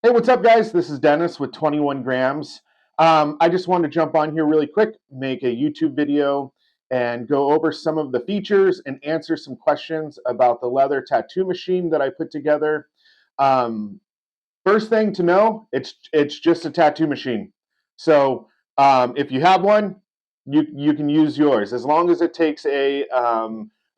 Hey, what's up, guys? This is Dennis with 21 Grams. I just wanted to jump on here really quick, make a YouTube video, and go over some of the features and answer some questions about the leather tattoo machine that I put together. Um, First thing to know, it's just a tattoo machine. So if you have one, you can use yours as long as it takes a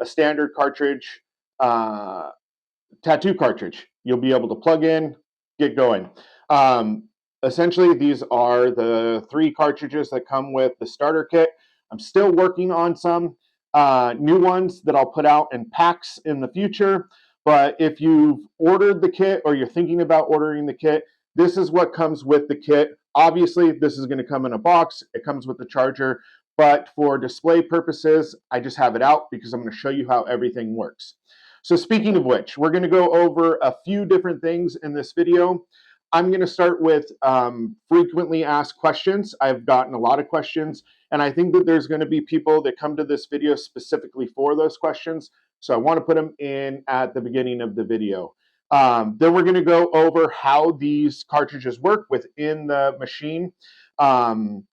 standard cartridge. Tattoo cartridge. You'll be able to plug in, get going. Um, Essentially, these are the three cartridges that come with the starter kit. I'm still working on some new ones that I'll put out in packs in the future. But if you've ordered the kit or you're thinking about ordering the kit, this is what comes with the kit. Obviously, this is going to come in a box. It comes with the charger. But for display purposes, I just have it out because I'm going to show you how everything works. So speaking of which, we're going to go over a few different things in this video. I'm going to start with frequently asked questions. I've gotten a lot of questions, and I think that there's going to be people that come to this video specifically for those questions. So I want to put them in at the beginning of the video. Then we're going to go over how these cartridges work within the machine. And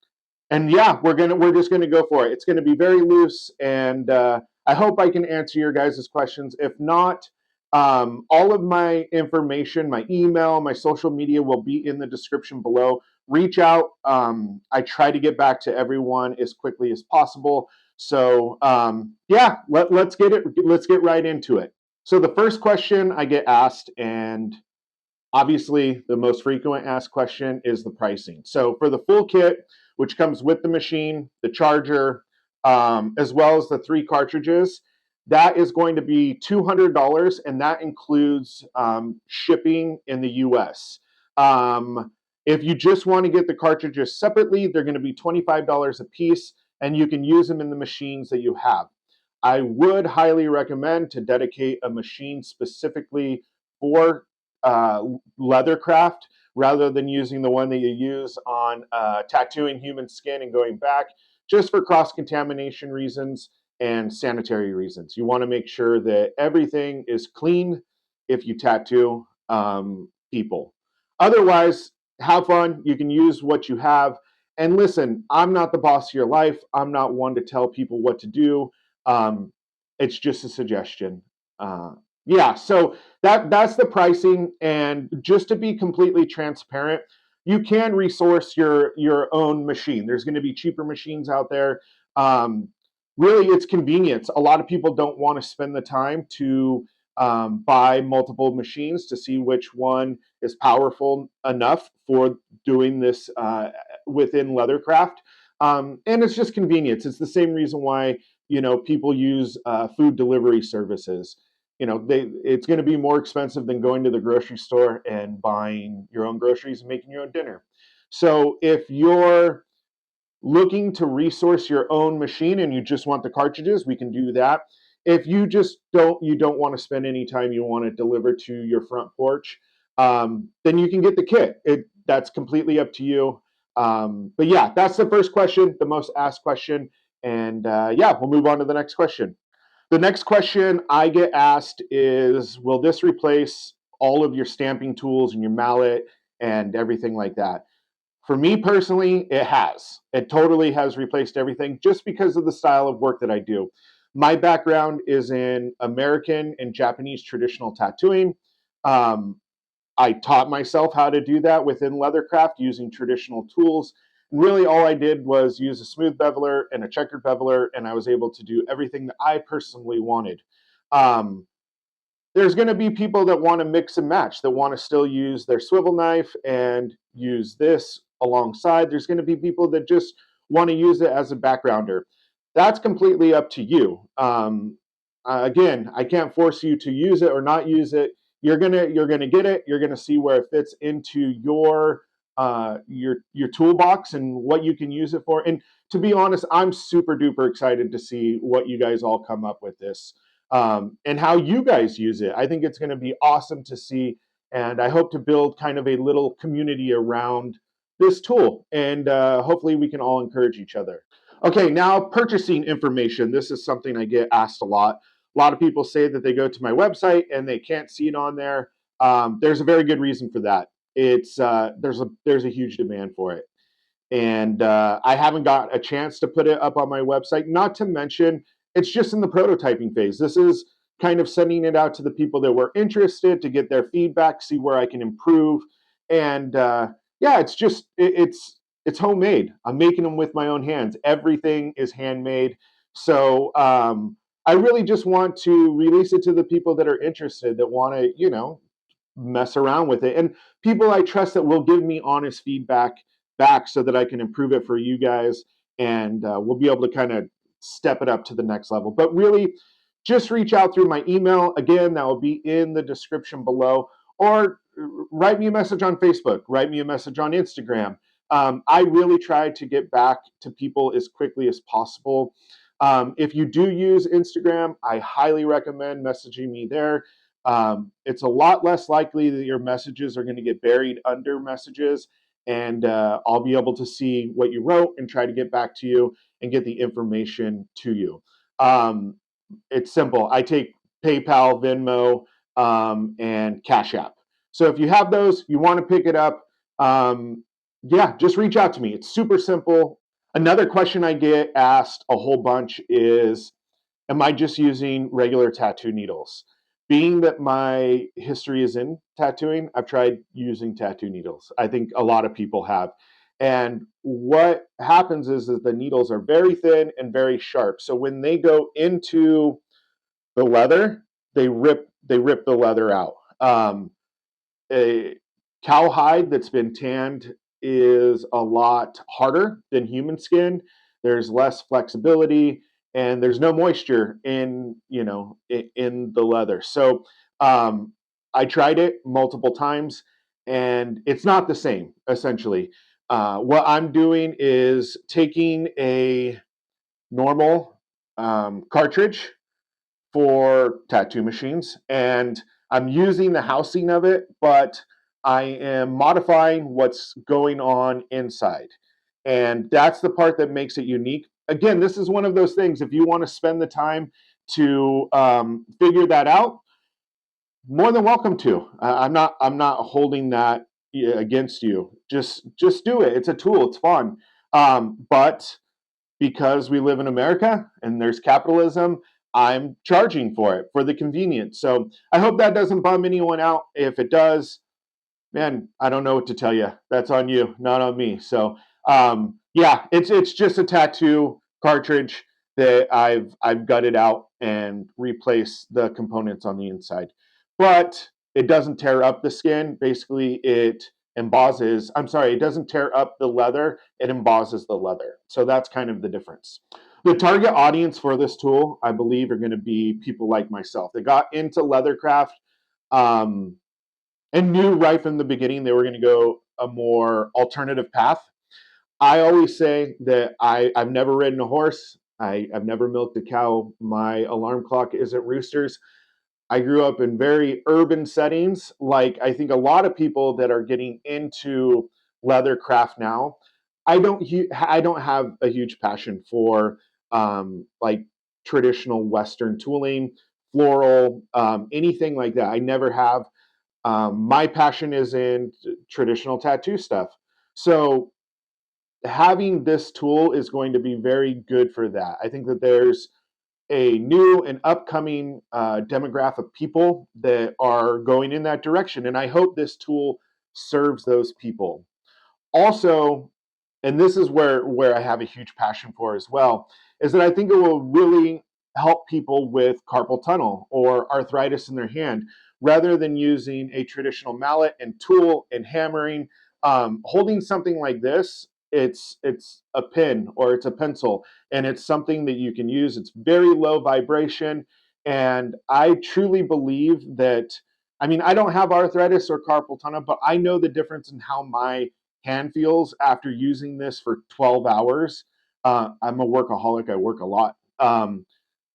yeah, we're just gonna go for it. It's gonna be very loose, and I hope I can answer your guys' questions. If not, all of my information, my email, my social media will be in the description below. Reach out. I try to get back to everyone as quickly as possible. So yeah, let's get it. Let's get right into it. So the first question I get asked, and obviously, the most frequent asked question is the pricing. So for the full kit, which comes with the machine, the charger, as well as the three cartridges, that is going to be $200, and that includes shipping in the US. If you just want to get the cartridges separately, they're going to be $25 a piece, and you can use them in the machines that you have. I would highly recommend to dedicate a machine specifically for Leathercraft rather than using the one that you use on tattooing human skin and going back, just for cross-contamination reasons and sanitary reasons. You want to make sure that everything is clean if you tattoo people. Otherwise, have fun. You can use what you have. And listen, I'm not the boss of your life. I'm not one to tell people what to do. It's just a suggestion. Yeah, so that's the pricing. And just to be completely transparent, you can resource your own machine. There's going to be cheaper machines out there. Really, it's convenience. A lot of people don't want to spend the time to buy multiple machines to see which one is powerful enough for doing this within Leathercraft. And it's just convenience. It's the same reason why people use food delivery services. It's going to be more expensive than going to the grocery store and buying your own groceries and making your own dinner. So if you're looking to resource your own machine and you just want the cartridges, we can do that. If you just don't want to spend any time, you want it delivered to your front porch, then you can get the kit. That's completely up to you. But yeah, that's the first question, the most asked question. And yeah, we'll move on to the next question. The next question I get asked is, will this replace all of your stamping tools and your mallet and everything like that? For me personally, it has. It totally has replaced everything just because of the style of work that I do. My background is in American and Japanese traditional tattooing. I taught myself how to do that within Leathercraft using traditional tools. And really, all I did was use a smooth beveler and a checkered beveler, and I was able to do everything that I personally wanted. There's going to be people that want to mix and match, that want to still use their swivel knife and use this alongside. There's going to be people that just want to use it as a backgrounder. That's completely up to you. Again, I can't force you to use it or not use it. You're gonna get it. You're gonna see where it fits into your toolbox and what you can use it for. And to be honest, I'm super duper excited to see what you guys all come up with this and how you guys use it. I think it's going to be awesome to see, and I hope to build kind of a little community around this tool, and hopefully we can all encourage each other. Okay, now purchasing information. This is something I get asked a lot. A lot of people say that they go to my website and they can't see it on there. There's a very good reason for that. it's there's a huge demand for it. And I haven't got a chance to put it up on my website. Not to mention, it's just in the prototyping phase. This is kind of sending it out to the people that were interested to get their feedback, see where I can improve. And yeah, it's homemade. I'm making them with my own hands. Everything is handmade. So I really just want to release it to the people that are interested, that want to, mess around with it, and people I trust that will give me honest feedback back so that I can improve it for you guys, and we'll be able to kind of step it up to the next level. But really, just reach out through my email. Again, that will be in the description below, or write me a message on Facebook, write me a message on Instagram. I really try to get back to people as quickly as possible. If you do use Instagram, I highly recommend messaging me there. It's a lot less likely that your messages are going to get buried under messages, and I'll be able to see what you wrote and try to get back to you and get the information to you. It's simple. I take PayPal, Venmo, and Cash App. So if you have those, you want to pick it up, yeah, just reach out to me. It's super simple. Another question I get asked a whole bunch is, am I just using regular tattoo needles? Being that my history is in tattooing, I've tried using tattoo needles. I think a lot of people have. And what happens is that the needles are very thin and very sharp. So when they go into the leather, they rip the leather out. A cowhide that's been tanned is a lot harder than human skin. There's less flexibility, and there's no moisture in in the leather. So I tried it multiple times, and it's not the same. Essentially, what I'm doing is taking a normal cartridge for tattoo machines, and I'm using the housing of it, but I am modifying what's going on inside. And that's the part that makes it unique. Again, this is one of those things, if you want to spend the time to figure that out, more than welcome to. I'm not holding that against you. Just do it. It's a tool. It's fun. But because we live in America and there's capitalism, I'm charging for it, for the convenience. So I hope that doesn't bum anyone out. If it does, man, I don't know what to tell you. That's on you, not on me. So yeah, it's just a tattoo cartridge that I've gutted out and replaced the components on the inside. But it doesn't tear up the skin. Basically, it embosses. I'm sorry, it doesn't tear up the leather. It embosses the leather. So that's kind of the difference. The target audience for this tool, I believe, are going to be people like myself. They got into leathercraft. And knew right from the beginning they were going to go a more alternative path. I always say that I've never ridden a horse. I've never milked a cow. My alarm clock isn't roosters. I grew up in very urban settings, like I think a lot of people that are getting into leathercraft now. I don't have a huge passion for like traditional Western tooling, floral, anything like that. I never have. My passion is in traditional tattoo stuff. So having this tool is going to be very good for that. I think that there's a new and upcoming demographic of people that are going in that direction. And I hope this tool serves those people. Also, and this is where I have a huge passion for as well, is that I think it will really help people with carpal tunnel or arthritis in their hand, rather than using a traditional mallet and tool and hammering. Holding something like this, it's a pen or it's a pencil, and it's something that you can use. It's very low vibration, and I truly believe that. I mean, I don't have arthritis or carpal tunnel, but I know the difference in how my hand feels after using this for 12 hours. I'm a workaholic. I work a lot.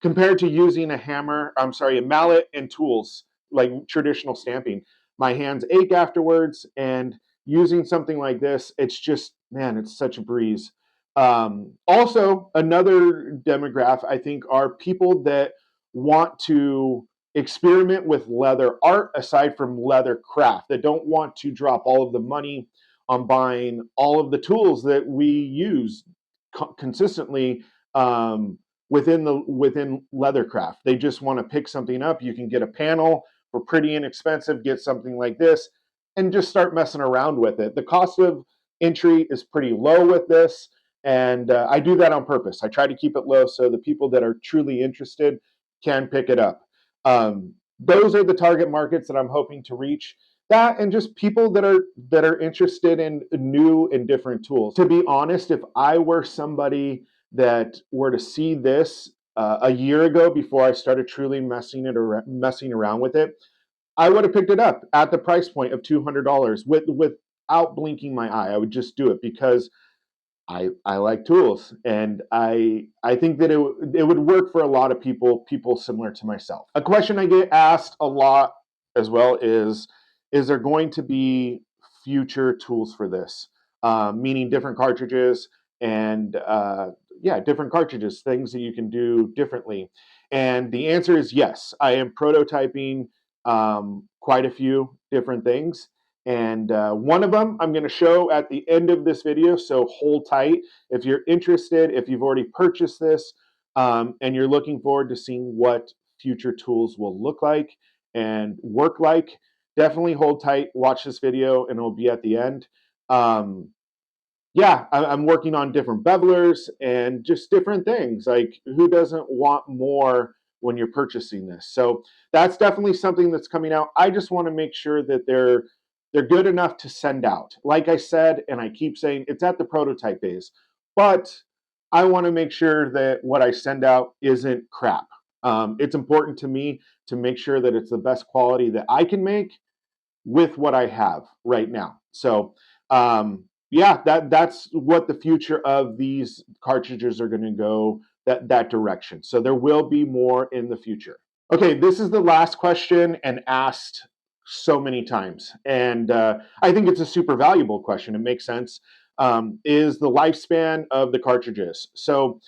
Compared to using a mallet and tools like traditional stamping, my hands ache afterwards. And using something like this, it's just, man, it's such a breeze. Also, another demographic, I think, are people that want to experiment with leather art aside from leather craft, that don't want to drop all of the money on buying all of the tools that we use consistently within Leathercraft. They just want to pick something up. You can get a panel for pretty inexpensive, get something like this, and just start messing around with it. The cost of entry is pretty low with this, and I do that on purpose. I try to keep it low so the people that are truly interested can pick it up. Those are the target markets that I'm hoping to reach. That and just people that are interested in new and different tools. To be honest, if I were somebody that were to see this a year ago before I started truly messing around with it, I would have picked it up at the price point of $200 without blinking my eye. I would just do it because I like tools, and I think that it would work for a lot of people similar to myself. A question I get asked a lot as well is there going to be future tools for this? Meaning different cartridges and different cartridges, things that you can do differently. And the answer is yes. I am prototyping quite a few different things. And one of them I'm going to show at the end of this video, so hold tight. If you're interested, if you've already purchased this, and you're looking forward to seeing what future tools will look like and work like, definitely hold tight, watch this video, and it'll be at the end. I'm working on different bevelers and just different things. Like, who doesn't want more when you're purchasing this? So that's definitely something that's coming out. I just want to make sure that they're good enough to send out. Like I said, and I keep saying, it's at the prototype phase, but I want to make sure that what I send out isn't crap. It's important to me to make sure that it's the best quality that I can make with what I have right now. So that's what the future of these cartridges are going to go, that direction. So there will be more in the future. Okay, this is the last question and asked so many times, and I think it's a super valuable question. It makes sense. Is the lifespan of the cartridges? So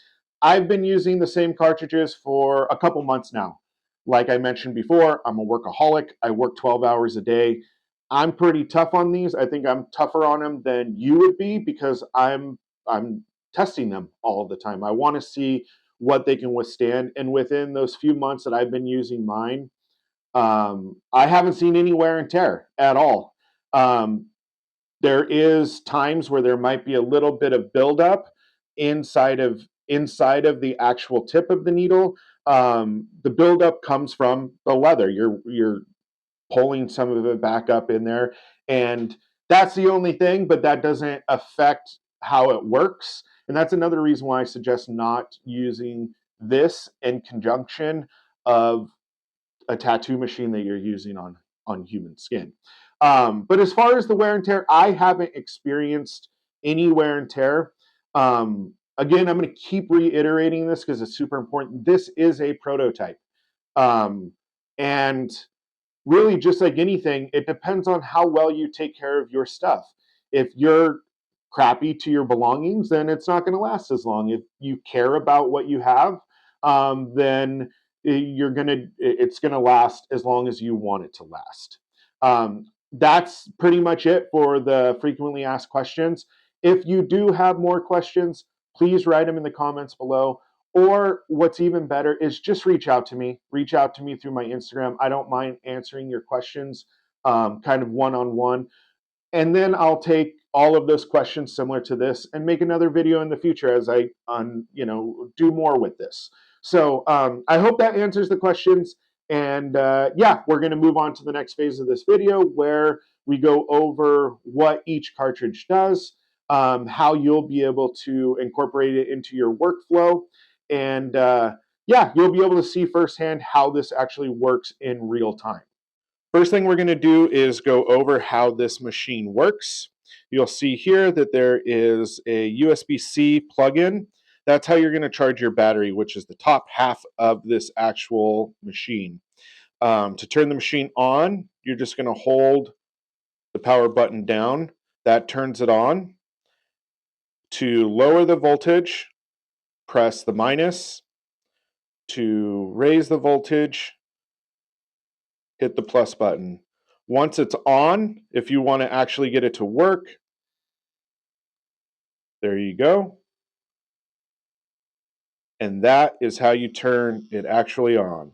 I've been using the same cartridges for a couple months now. Like I mentioned before, I'm a workaholic. I work 12 hours a day. I'm pretty tough on these. I think I'm tougher on them than you would be because I'm testing them all the time. I want to see what they can withstand. And within those few months that I've been using mine, I haven't seen any wear and tear at all. There is times where there might be a little bit of buildup inside of the actual tip of the needle. The buildup comes from the leather. You're pulling some of it back up in there, and that's the only thing. But that doesn't affect how it works, and that's another reason why I suggest not using this in conjunction of a tattoo machine that you're using on human skin. But as far as the wear and tear, I haven't experienced any wear and tear. Again, I'm going to keep reiterating this because it's super important. This is a prototype. And really, just like anything, it depends on how well you take care of your stuff. If you're crappy to your belongings, then it's not going to last as long. If you care about what you have, then it's gonna last as long as you want it to last. That's pretty much it for the frequently asked questions. If you do have more questions, please write them in the comments below. Or what's even better is just reach out to me. Reach out to me through my Instagram. I don't mind answering your questions kind of one-on-one. And then I'll take all of those questions similar to this and make another video in the future as I do more with this. So I hope that answers the questions. And we're going to move on to the next phase of this video where we go over what each cartridge does, how you'll be able to incorporate it into your workflow. And you'll be able to see firsthand how this actually works in real time. First thing we're going to do is go over how this machine works. You'll see here that there is a USB-C plug-in. That's how you're going to charge your battery, which is the top half of this actual machine. To turn the machine on, you're just going to hold the power button down. That turns it on. To lower the voltage, press the minus. To raise the voltage, hit the plus button. Once it's on, if you want to actually get it to work, there you go. And that is how you turn it actually on.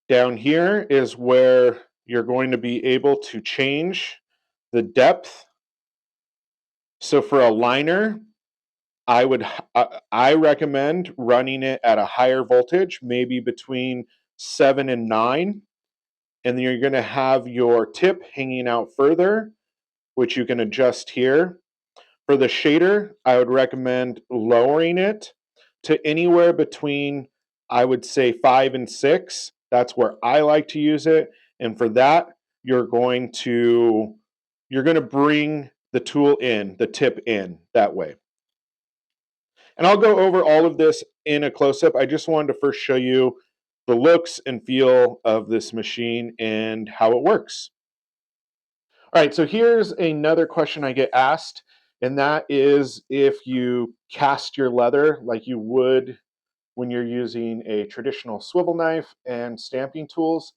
Down here is where you're going to be able to change the depth. So for a liner, I recommend running it at a higher voltage, maybe between 7 and 9, and then you're going to have your tip hanging out further, which you can adjust here. For the shader, I would recommend lowering it to anywhere between, I would say, 5 and 6. That's where I like to use it. And for that, you're going to bring the tool in, the tip in that way. And I'll go over all of this in a close-up. I just wanted to first show you the looks and feel of this machine and how it works. All right, so here's another question I get asked, and that is if you cast your leather like you would when you're using a traditional swivel knife and stamping tools.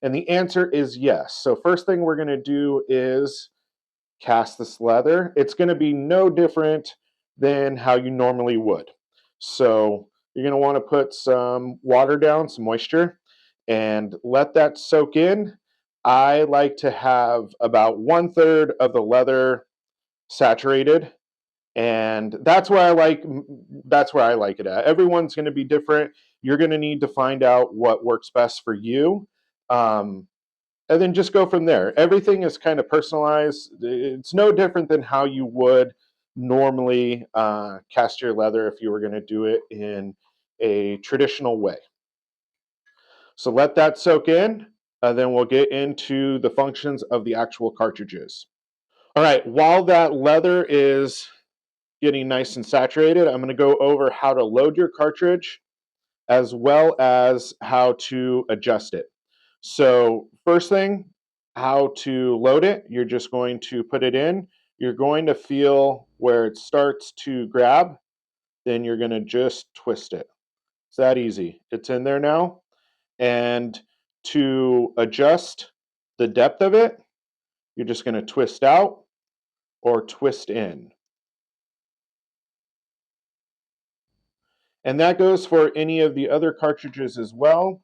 And the answer is yes. So first thing we're going to do is cast this leather. It's going to be no different than how you normally would. So you're going to want to put some water down, some moisture, and let that soak in. I like to have about 1/3 of the leather saturated, and that's where I like it at. Everyone's going to be different. You're going to need to find out what works best for you. And then just go from there. Everything is kind of personalized. It's no different than how you would normally cast your leather if you were going to do it in a traditional way. So let that soak in, then we'll get into the functions of the actual cartridges. All right, while that leather is getting nice and saturated, I'm going to go over how to load your cartridge as well as how to adjust it. So first thing, how to load it, you're just going to put it in. You're going to feel where it starts to grab, then you're going to just twist it. It's that easy. It's in there now. And to adjust the depth of it, you're just going to twist out or twist in. And that goes for any of the other cartridges as well.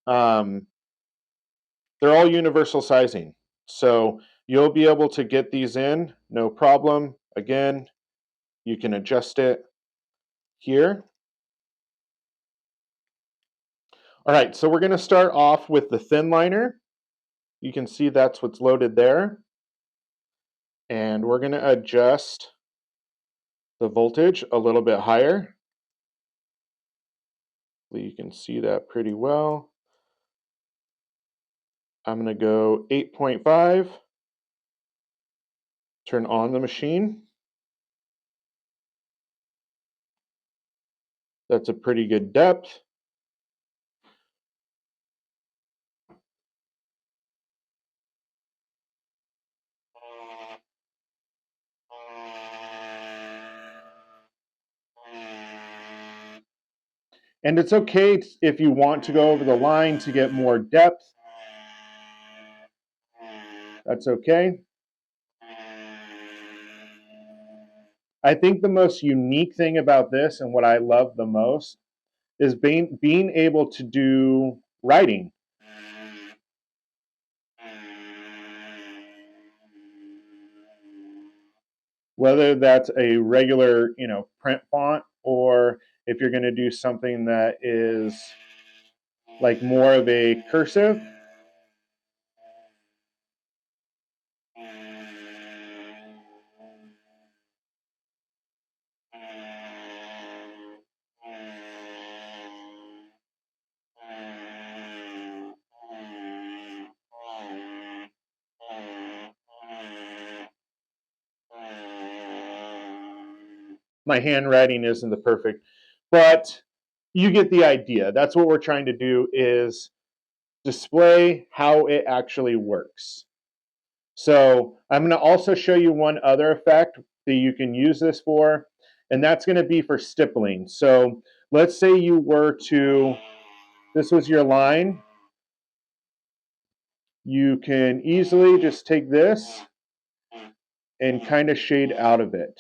They're all universal sizing. So you'll be able to get these in, no problem. Again, you can adjust it here. All right, so we're going to start off with the thin liner. You can see that's what's loaded there. And we're going to adjust the voltage a little bit higher. You can see that pretty well. I'm going to go 8.5. Turn on the machine. That's a pretty good depth. And it's okay if you want to go over the line to get more depth. That's okay. I think the most unique thing about this and what I love the most is being able to do writing. Whether that's a regular, print font, or if you're going to do something that is like more of a cursive. My handwriting isn't the perfect, but you get the idea. That's what we're trying to do, is display how it actually works. So I'm going to also show you one other effect that you can use this for, and that's going to be for stippling. So let's say you were to, this was your line, you can easily just take this and kind of shade out of it.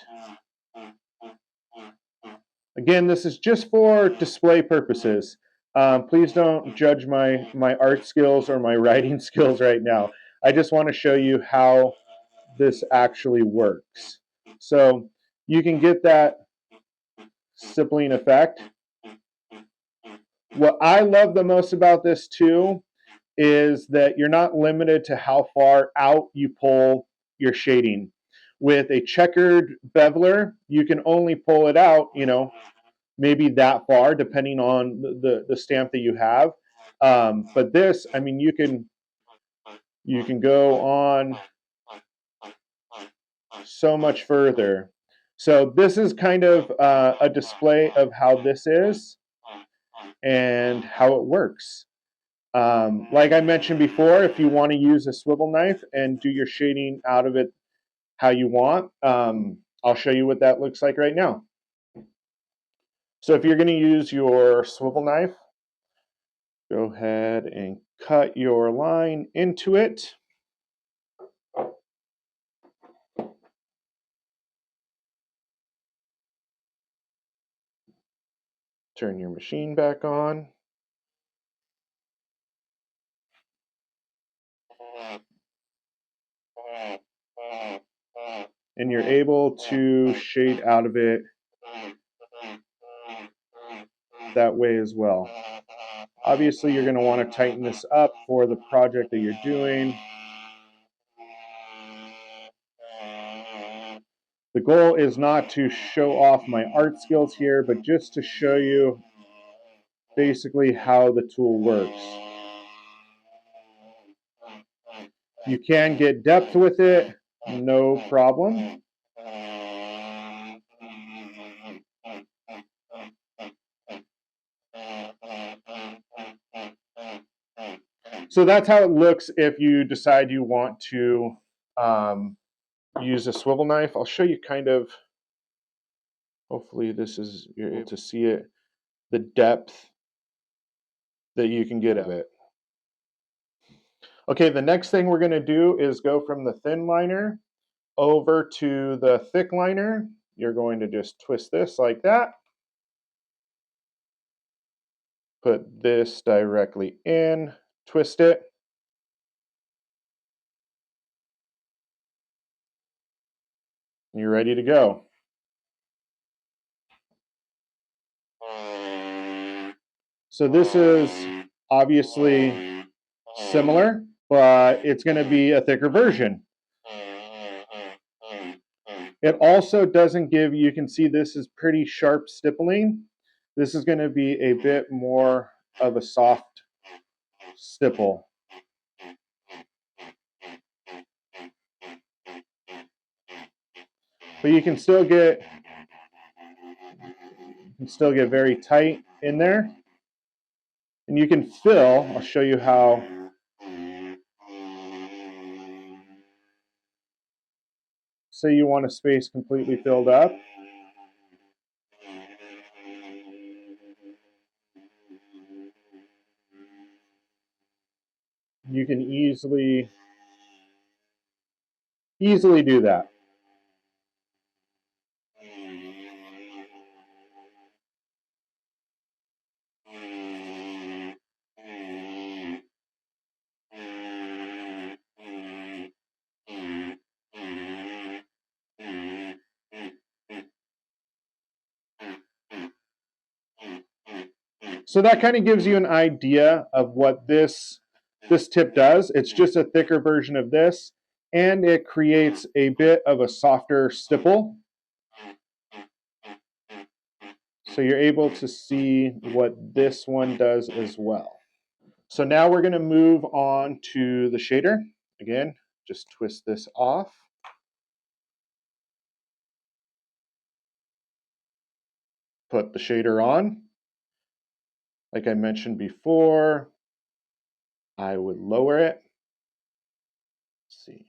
Again, this is just for display purposes. Please don't judge my art skills or my writing skills right now. I just want to show you how this actually works. So you can get that stippling effect. What I love the most about this too is that you're not limited to how far out you pull your shading. With a checkered beveler, you can only pull it out, you know, maybe that far, depending on the stamp that you have. But this, I mean, you can go on so much further. So this is kind of a display of how this is and how it works. Like I mentioned before, if you want to use a swivel knife and do your shading out of it how you want, I'll show you what that looks like right now. So if you're going to use your swivel knife, go ahead and cut your line into it. Turn your machine back on. And you're able to shade out of it that way as well. Obviously, you're going to want to tighten this up for the project that you're doing. The goal is not to show off my art skills here, but just to show you basically how the tool works. You can get depth with it, no problem. So that's how it looks if you decide you want to use a swivel knife. I'll show you kind of, hopefully this is, you're able to see it, the depth that you can get of it. Okay, the next thing we're going to do is go from the thin liner over to the thick liner. You're going to just twist this like that. Put this directly in, twist it. You're ready to go. So this is obviously similar, but it's going to be a thicker version. It also doesn't give, you can see this is pretty sharp stippling. This is going to be a bit more of a soft stipple. But you can still get very tight in there. And you can fill, I'll show you how. Say you want a space completely filled up. You can easily do that. So that kind of gives you an idea of what this tip does. It's just a thicker version of this, and it creates a bit of a softer stipple. So you're able to see what this one does as well. So now we're going to move on to the shader. Again, just twist this off. Put the shader on. Like I mentioned before, I would lower it. Let's see.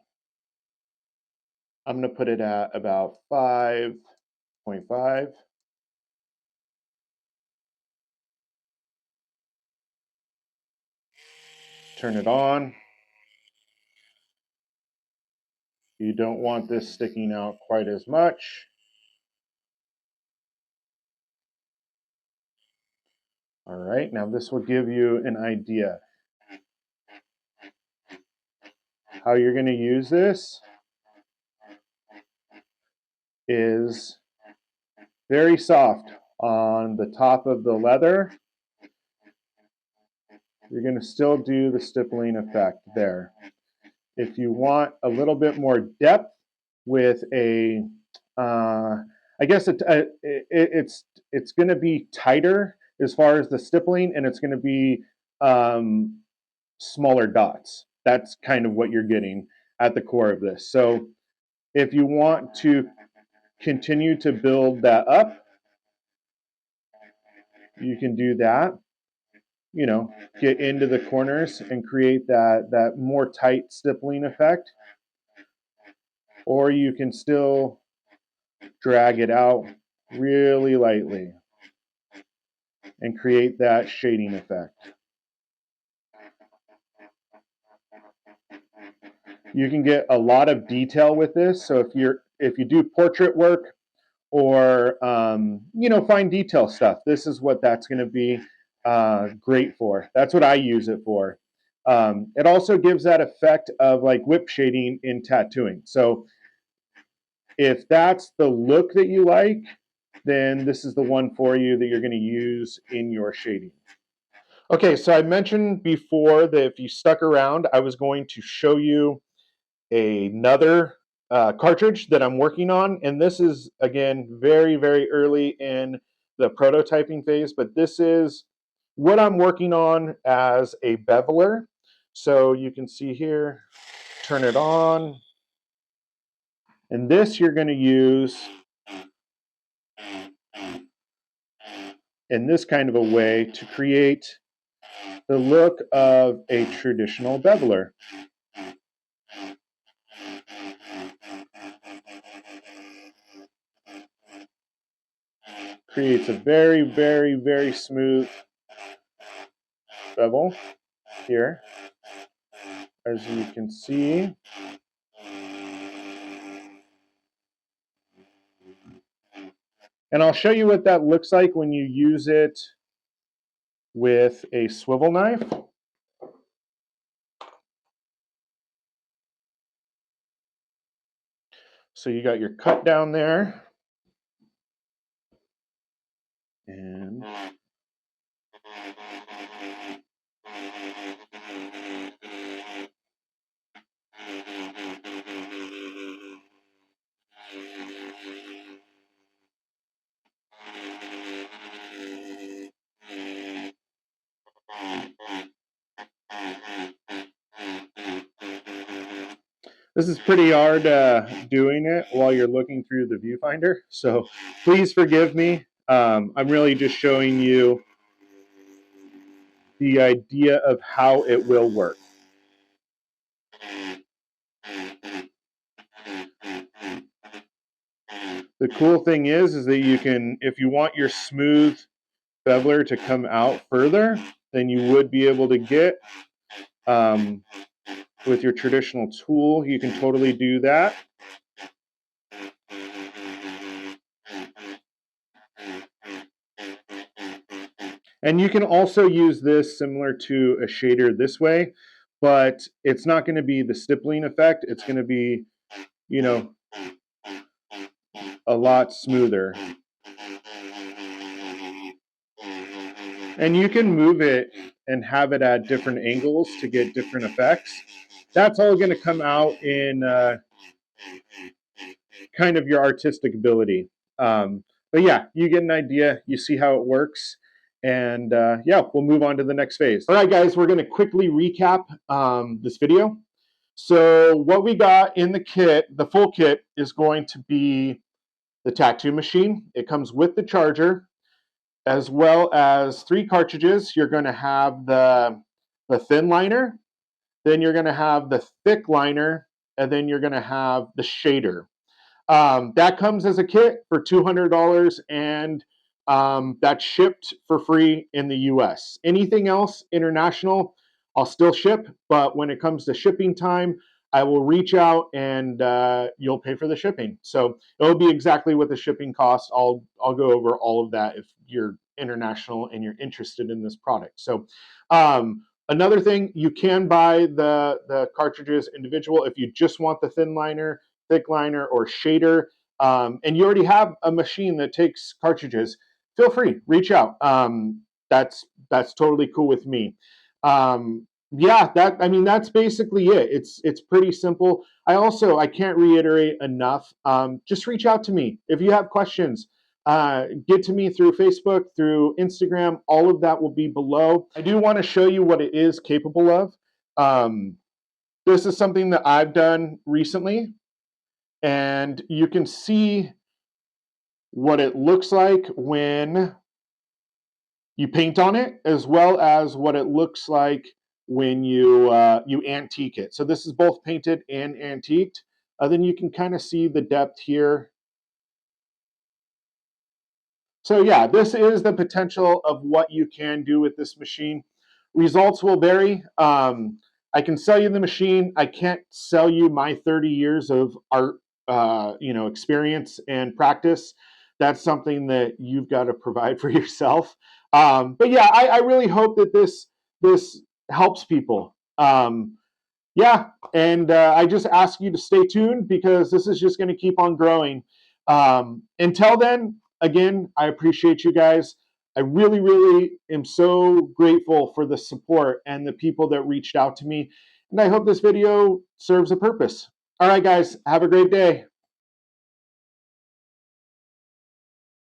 I'm going to put it at about 5. 0.5. Turn it on. You don't want this sticking out quite as much. All right, now this will give you an idea how you're going to use this. Is very soft on the top of the leather. You're going to still do the stippling effect there. If you want a little bit more depth with a, I guess it's going to be tighter as far as the stippling, and it's going to be smaller dots. That's kind of what you're getting at the core of this. So if you want to continue to build that up, you can do that. You know, get into the corners and create that more tight stippling effect. Or you can still drag it out really lightly and create that shading effect. You can get a lot of detail with this. So if you do portrait work or you know, fine detail stuff, this is what that's going to be great for. That's what I use it for. It also gives that effect of like whip shading in tattooing. So if that's the look that you like, then this is the one for you that you're going to use in your shading. Okay, so I mentioned before that if you stuck around, I was going to show you another cartridge that I'm working on. And this is, again, very, very early in the prototyping phase, but this is what I'm working on as a beveler. So you can see here, turn it on. And this you're going to use in this kind of a way to create the look of a traditional beveler. Creates a very, very, very smooth bevel here, as you can see. And I'll show you what that looks like when you use it with a swivel knife. So you got your cut down there. And this is pretty hard doing it while you're looking through the viewfinder, so please forgive me. I'm really just showing you the idea of how it will work. The cool thing is that you can, if you want your smooth beveler to come out further than you would be able to get with your traditional tool, you can totally do that. And you can also use this similar to a shader this way, but it's not going to be the stippling effect. It's going to be, you know, a lot smoother. And you can move it and have it at different angles to get different effects. That's all going to come out in kind of your artistic ability. But yeah, you get an idea. You see how it works. And yeah, we'll move on to the next phase. All right, guys, we're going to quickly recap this video. So what we got in the kit, the full kit, is going to be the tattoo machine. It comes with the charger, as well as 3 cartridges. You're going to have the thin liner, then you're going to have the thick liner, and then you're going to have the shader. That comes as a kit for $200, and that's shipped for free in the US. Anything else international, I'll still ship, but when it comes to shipping time, I will reach out and you'll pay for the shipping. So it'll be exactly what the shipping costs. I'll go over all of that if you're international and you're interested in this product. So another thing, you can buy the cartridges individual if you just want the thin liner, thick liner, or shader, and you already have a machine that takes cartridges. Feel free, reach out. That's totally cool with me. Yeah, that's basically it. It's pretty simple. I can't reiterate enough. Just reach out to me if you have questions. Get to me through Facebook, through Instagram. All of that will be below. I do want to show you what it is capable of. This is something that I've done recently, and you can see what it looks like when you paint on it, as well as what it looks like when you antique it. So this is both painted and antiqued. Then you can kind of see the depth here. So yeah, this is the potential of what you can do with this machine. Results will vary. I can sell you the machine. I can't sell you my 30 years of art, experience and practice. That's something that you've got to provide for yourself. But yeah, I really hope that this helps people. Yeah, and I just ask you to stay tuned because this is just going to keep on growing. Until then, again, I appreciate you guys. I really, really am so grateful for the support and the people that reached out to me. And I hope this video serves a purpose. All right, guys, have a great day.